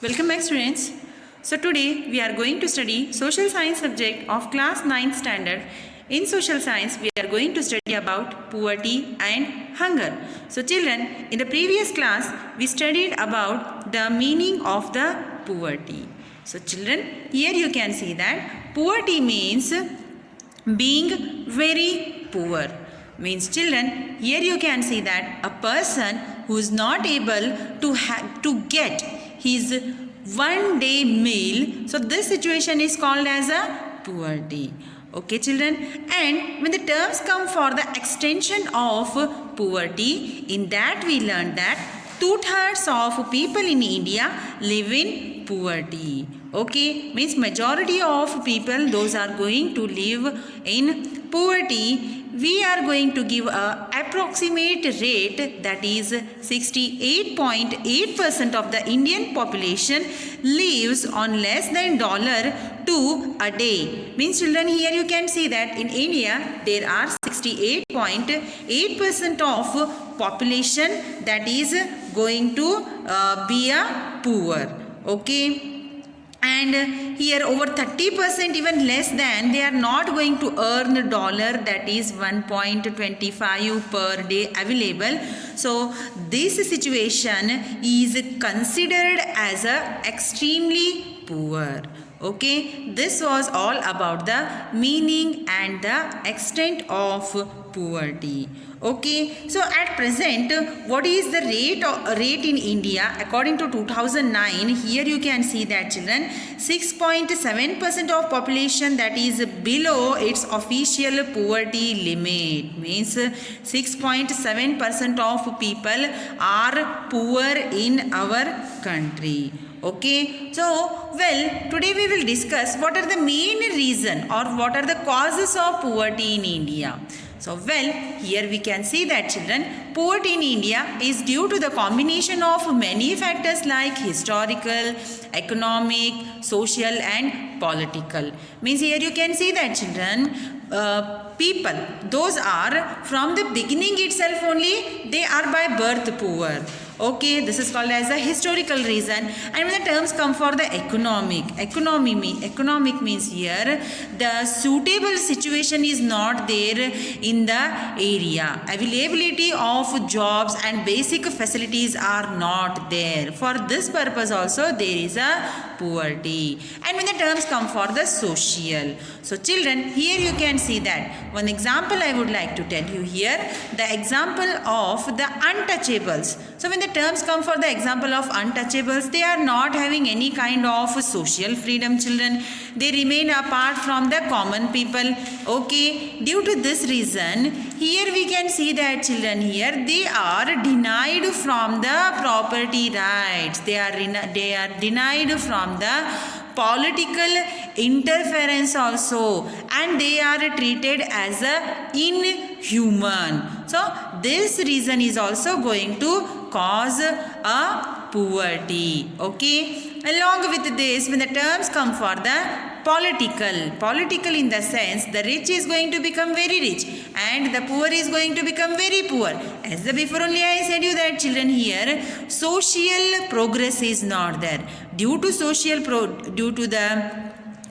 Welcome back students. So today we are going to study social science subject of class 9th standard. In social science we are going to study about poverty and hunger. So children, in the previous class we studied about the meaning of the poverty. So children, here you can see that poverty means being very poor. Means children, here you can see that a person who is not able to get his one day meal, so this situation is called as a poverty. Okay children, and when the terms come for the extension of poverty, in that we learned that 2/3 of people in India live in poverty. Okay, means majority of people, those are going to live in poverty. We are going to give a approximate rate, that is 68.8% of the Indian population lives on less than $2 a day. Means children, here you can see that in India there are 68.8% of population that is going to be a poor. Okay, and here over 30%, even less than, they are not going to earn dollar, that is 1.25 per day available. So this situation is considered as a extremely poor. Okay, this was all about the meaning and the extent of poverty. Okay, so at present, what is the rate in India according to 2009? Here you can see that children, 6.7% of population that is below its official poverty limit. Means 6.7% of people are poor in our country. Okay, so today we will discuss what are the main reason or what are the causes of poverty in India. So here we can see that children, poverty in India is due to the combination of many factors like historical, economic, social and political. Means here you can see that children, people, those are from the beginning itself only, they are by birth poor. Okay, this is called as a historical reason. And when the terms come for the economic means here the suitable situation is not there in the area. Availability of jobs and basic facilities are not there. For this purpose also there is a poverty. And when the terms come for the social, so children, here you can see that one example I would like to tell you here, the example of the untouchables. So when the terms come for the example of untouchables, they are not having any kind of social freedom, children. They remain apart from the common people. Okay, due to this reason, here we can see that children, here they are denied from the property rights. They are denied from the political interference also, and they are treated as a inhuman. So this reason is also going to cause a poverty. Okay, along with this, when the terms come for the political in the sense, the rich is going to become very rich and the poor is going to become very poor. As the before only I said you that children, here social progress is not there. Due to the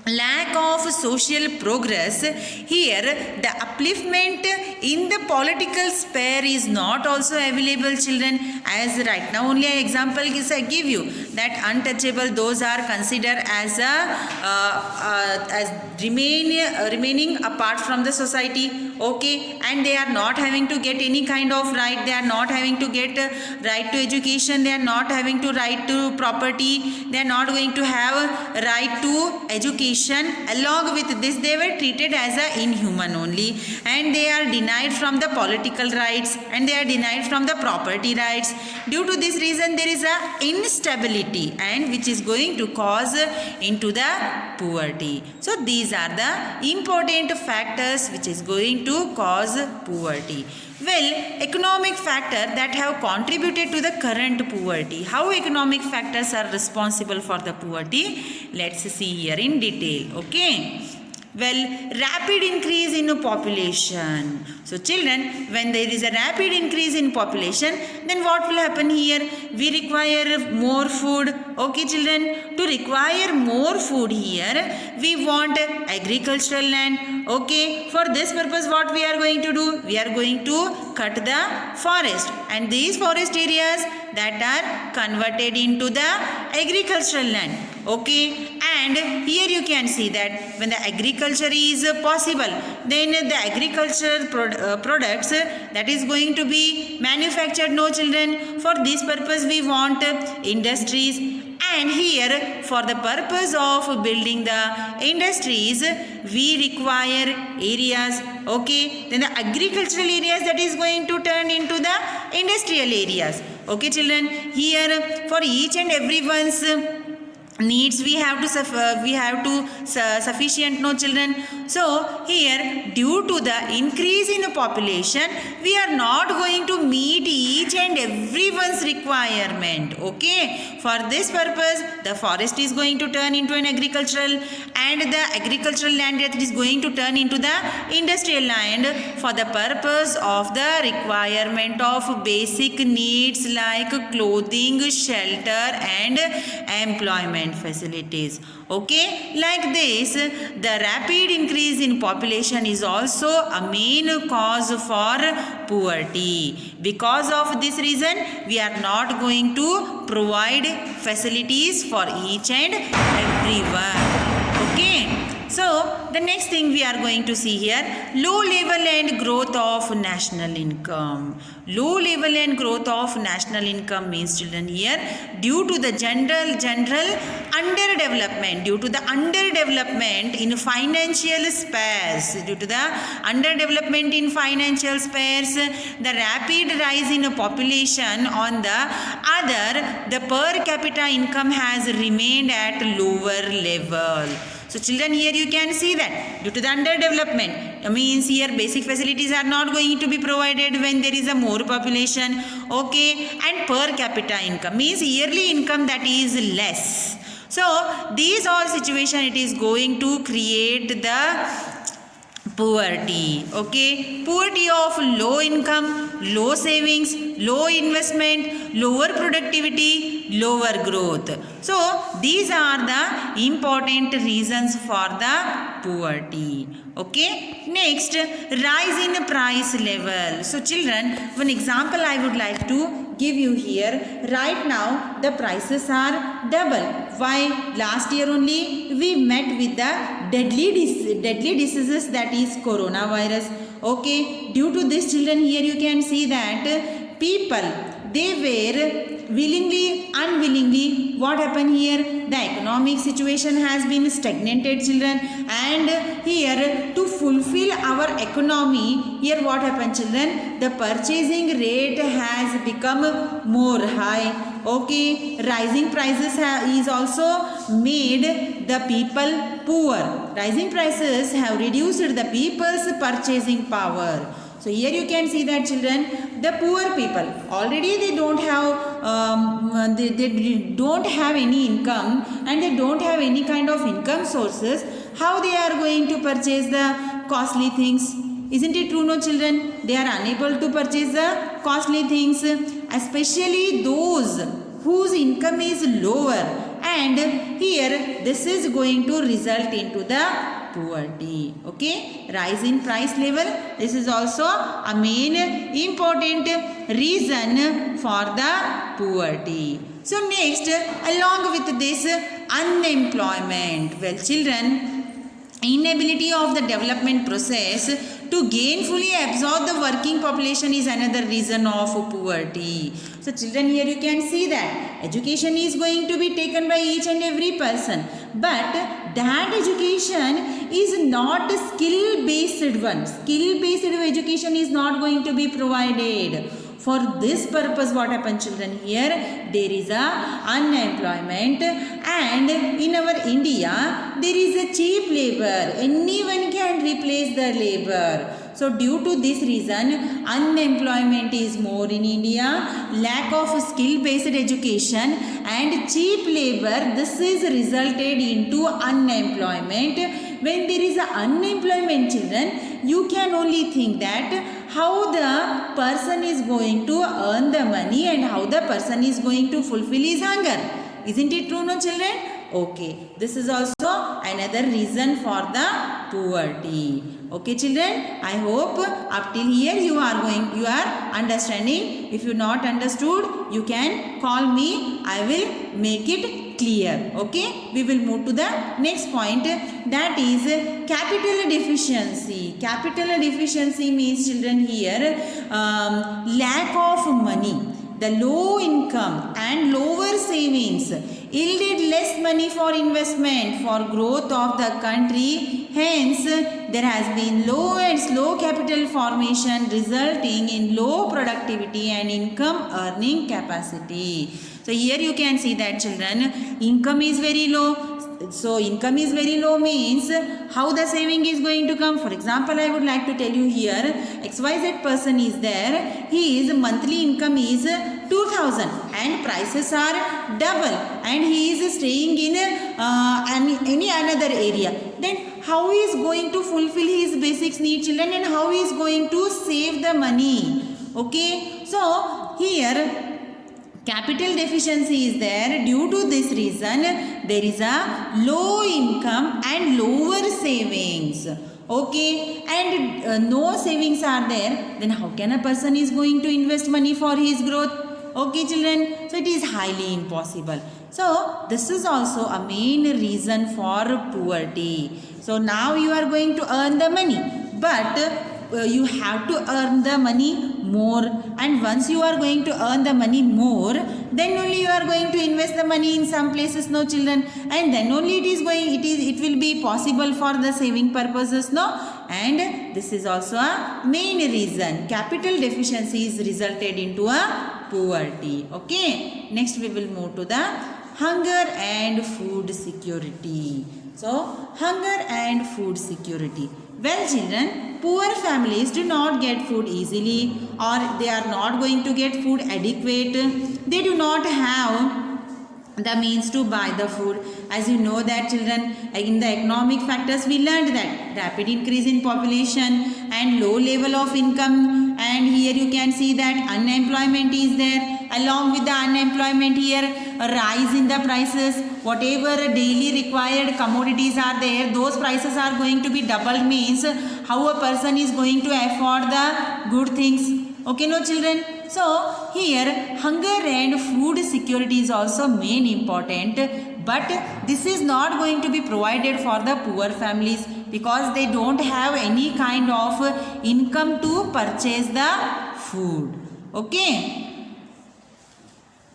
lack of social progress, here the upliftment in the political sphere is not also available, children. As right now only an example I give you that untouchable, those are considered as remaining apart from the society. Okay, and they are not having to get any kind of right. They are not having to get right to education. They are not having to right to property. They are not going to have right to education. Along with this, they were treated as a inhuman only, and they are denied from the political rights and they are denied from the property rights. Due to this reason, there is a instability, and which is going to cause into the poverty. So these are the important factors which is going to cause poverty. Economic factors that have contributed to the current poverty. How economic factors are responsible for the poverty? Let's see here in detail. Okay. Well, rapid increase in population. So children, when there is a rapid increase in population, then what will happen here? We require more food. Okay children, to require more food here, we want agricultural land. Okay, for this purpose what we are going to do? We are going to cut the forest, and these forest areas that are converted into the agricultural land. Okay, and here you can see that when the agriculture is possible, then the agricultural products that is going to be manufactured. No children, for this purpose we want industries, and here for the purpose of building the industries we require areas. Okay, then the agricultural areas that is going to turn into the industrial areas. Okay children, here for each and everyone's needs we have to sufficient. No children, so here due to the increase in the population we are not going to meet each and everyone's requirement. Okay, for this purpose the forest is going to turn into an agricultural, and the agricultural land that is going to turn into the industrial land for the purpose of the requirement of basic needs like clothing, shelter and employment facilities. Okay, like this the rapid increase in population is also a main cause for poverty. Because of this reason we are not going to provide facilities for each and everyone. Okay, so the next thing we are going to see here, low level and growth of national income. Low level and growth of national income means children here due to the general underdevelopment, due to the underdevelopment in financial spares, due to the underdevelopment in financial spares, the rapid rise in population. On the other, the per capita income has remained at lower level. So children, here you can see that due to the underdevelopment, means here basic facilities are not going to be provided when there is a more population. Okay, and per capita income means yearly income that is less. So these all situation it is going to create the poverty. Okay, poverty of low income, low savings, low investment, lower productivity, lower growth. So these are the important reasons for the poverty. Okay, next, rise in price level. So children, one example I would like to give you here. Right now the prices are double. Why? Last year only we met with the deadly diseases, that is coronavirus. Okay, due to this children, here you can see that people, they were willingly, unwillingly, what happened here? The economic situation has been stagnated children, and here to fulfill our economy, here what happened children? The purchasing rate has become more high. Okay, rising prices is also made the people poor. Rising prices have reduced the people's purchasing power. So here you can see that children, the poor people already they don't have they don't have any income, and they don't have any kind of income sources. How they are going to purchase the costly things? Isn't it true, no children? They are unable to purchase the costly things, especially those whose income is lower. And here this is going to result into the poverty. Okay, rise in price level, this is also a main important reason for the poverty. So next, along with this, unemployment. Well children, inability of the development process to gainfully absorb the working population is another reason of poverty. So children, here you can see that education is going to be taken by each and every person, but that education is not a skill-based one. Skill-based education is not going to be provided. For this purpose, what happens children, here there is a unemployment, and in our India there is a cheap labor. Anyone can replace the labor. So due to this reason, unemployment is more in India, lack of skill-based education and cheap labor, this is resulted into unemployment. when there is a unemployment, children, you can only think that how the person is going to earn the money and how the person is going to fulfill his hunger. Isn't it true, no children? Okay, this is also another reason for the poverty. Okay children, I hope up till here you are understanding. If you not understood, you can call me. I will make it clear. Okay, we will move to the next point, that is capital deficiency. Capital deficiency means, children, here lack of money. The low income and lower savings yielded less money for investment for growth of the country. Hence, there has been low and slow capital formation, resulting in low productivity and income earning capacity. So here you can see that, children, income is very low. So income is very low means how the saving is going to come. For example, I would like to tell you here, XYZ person is there. His monthly income is 2000 and prices are double, and he is staying in any another area. Then how he is going to fulfill his basic needs, children, and how he is going to save the money? Okay, so here capital deficiency is there. Due to this reason, there is a low income and lower savings. Okay, and no savings are there. Then how can a person is going to invest money for his growth? Okay children, so it is highly impossible. So this is also a main reason for poverty. So now you are going to earn the money, but you have to earn the money more, and once you are going to earn the money more, then only you are going to invest the money in some places, no children, and then only it will be possible for the saving purposes, no. And this is also a main reason. Capital deficiency is resulted into a poverty. Okay, next we will move to the hunger and food security. So hunger and food security. Well children, poor families do not get food easily, or they are not going to get food adequate. They do not have the means to buy the food. As you know that, children, in the economic factors we learned that rapid increase in population and low level of income, and here you can see that unemployment is there. Along with the unemployment, here a rise in the prices. Whatever daily required commodities are there, those prices are going to be doubled, means how a person is going to afford the good things. Okay, no children? So here hunger and food security is also main important, but this is not going to be provided for the poor families because they don't have any kind of income to purchase the food. Okay.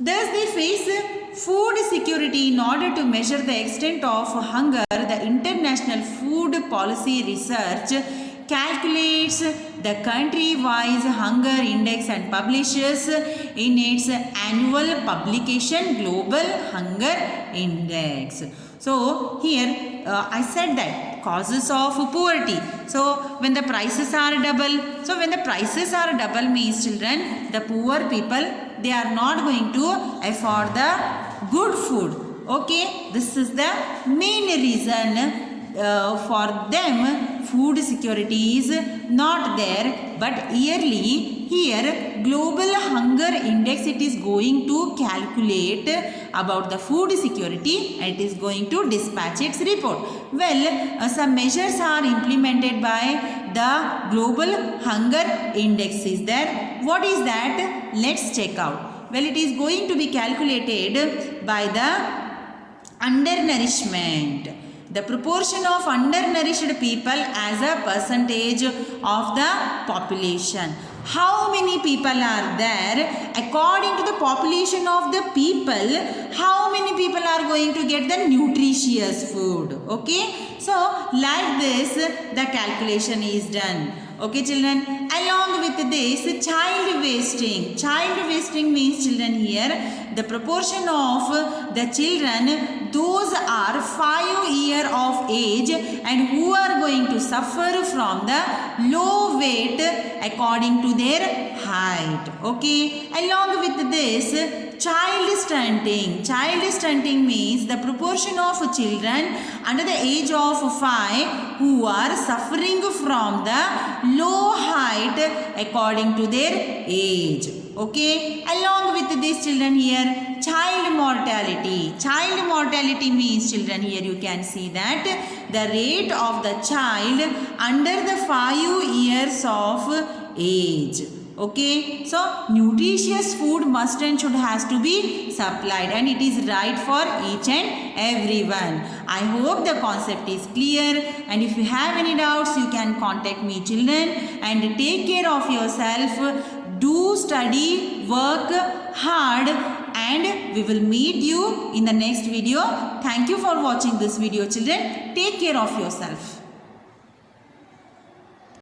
Thus they face food security. In order to measure the extent of hunger, the International Food Policy Research calculates the country-wise hunger index and publishes in its annual publication Global Hunger Index. So here I said that causes of poverty. So when the prices are double, so when the prices are double means, children, the poor people, they are not going to afford the good food. Okay, this is the main reason for them food security is not there. But yearly here Global Hunger Index, it is going to calculate about the food security and it is going to dispatch its report. Well, some measures are implemented by the Global Hunger Index is there. What is that? Let's check out. Well, it is going to be calculated by the undernourishment. The proportion of undernourished people as a percentage of the population. How many people are there? According to the population of the people, how many people are going to get the nutritious food? Okay. So, like this, the calculation is done. Okay, children. Along with this, child wasting. Child wasting means, children, here the proportion of the children, those are 5 years of age and who are going to suffer from the low weight according to their height. Okay. Along with this, child stunting. Child stunting means the proportion of children under the age of 5 who are suffering from the low height according to their age. Okay, along with these children here, child mortality. Child mortality means, children, here you can see that the rate of the child under the 5 years of age. Okay, so nutritious food must and should has to be supplied, and it is right for each and everyone. I hope the concept is clear, and if you have any doubts you can contact me, children, and take care of yourself. Do study, work hard, and we will meet you in the next video. Thank you for watching this video, children. Take care of yourself.